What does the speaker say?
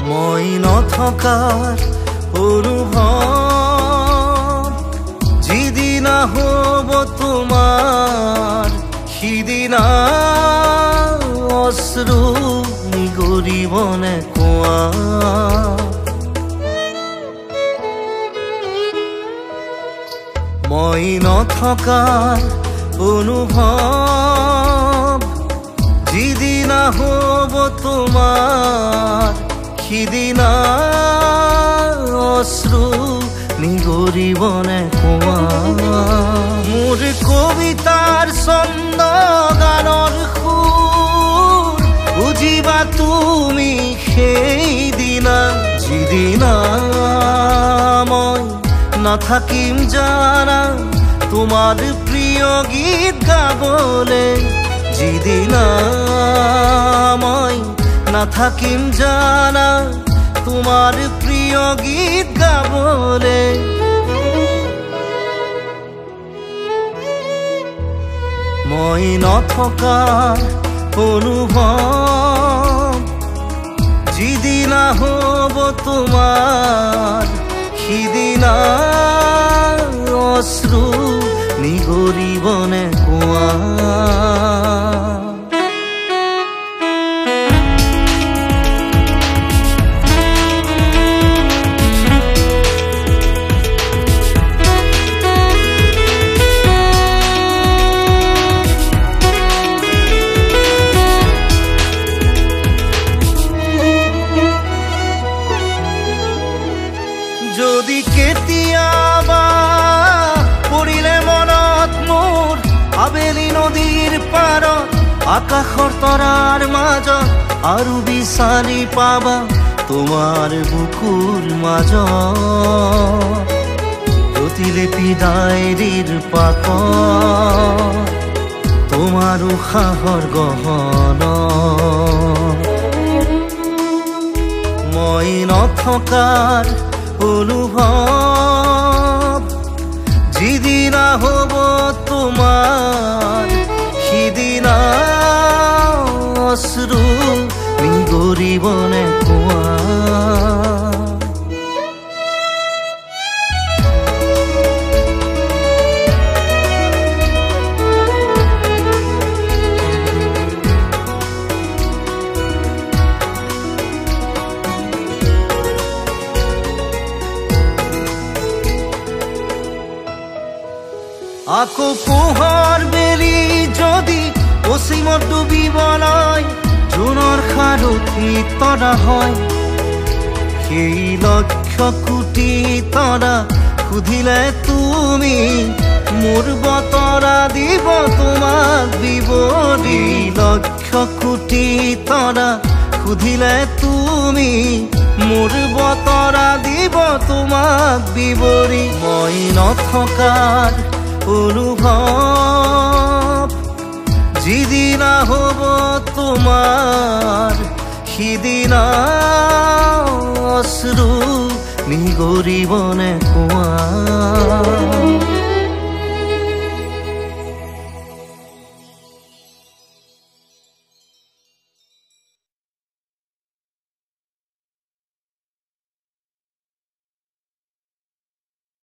মই নথকাৰ অনুভৱ যিদিনা হ'ব তোমাৰ সিদিনা অশ্ৰু নিগৰিবনে কোৱা মই নথকাৰ অনুভৱ যিদিনা হ'ব তোমাৰ সিদিনা অশ্ৰু নিগৰিবনে কোৱা মোৰ কবিতাৰ ছন্দ গানৰ সুৰ বুজিবা তুমি সেইদিনা যিদিনা মই নাথাকিম জানা তোমাৰ প্ৰিয় গীত গাবলে যিদিনা মই নাথাকিম জানা তোমাৰ প্ৰিয় গীত গাবলে মই নথকাৰ অনুভৱ যিদিনা হ'ব তোমাৰ সিদিনা অশ্ৰু নিগৰিবনে কোৱা যদি কেতিয়াবা পৰিলে মনত মোৰ আবেলি নদীৰ পাৰত আকাশৰ তৰাৰ মাজত আৰু বিচাৰি পাবা তোমাৰ বুকুৰ মাজত প্ৰতিলিপি ডায়েৰীৰ পাকত তোমাৰ উশাহৰ গহনা মই নথকাৰ অনুভৱ যিদিনা হ'ব তোমাৰ সিদিনা অশ্ৰু নিগৰিবনে কোৱা আকৌ পোহৰ বেলি যদি পশ্চিমত ডুবিবলৈ জোনৰ সাৰথি তৰা হয় সেই লক্ষ কোটি তৰা সুধিলে তুমি মোৰ বতৰা দিব তোমাক বিৱৰি লক্ষ কোটি তৰা সুধিলে তুমি মোৰ বতৰা দিব তোমাক বিৱৰি মই নথকাৰ অনুভৱ যিদিনা হ'ব তোমাৰ সিদিনা অশ্ৰু নিগৰিবনে কোৱা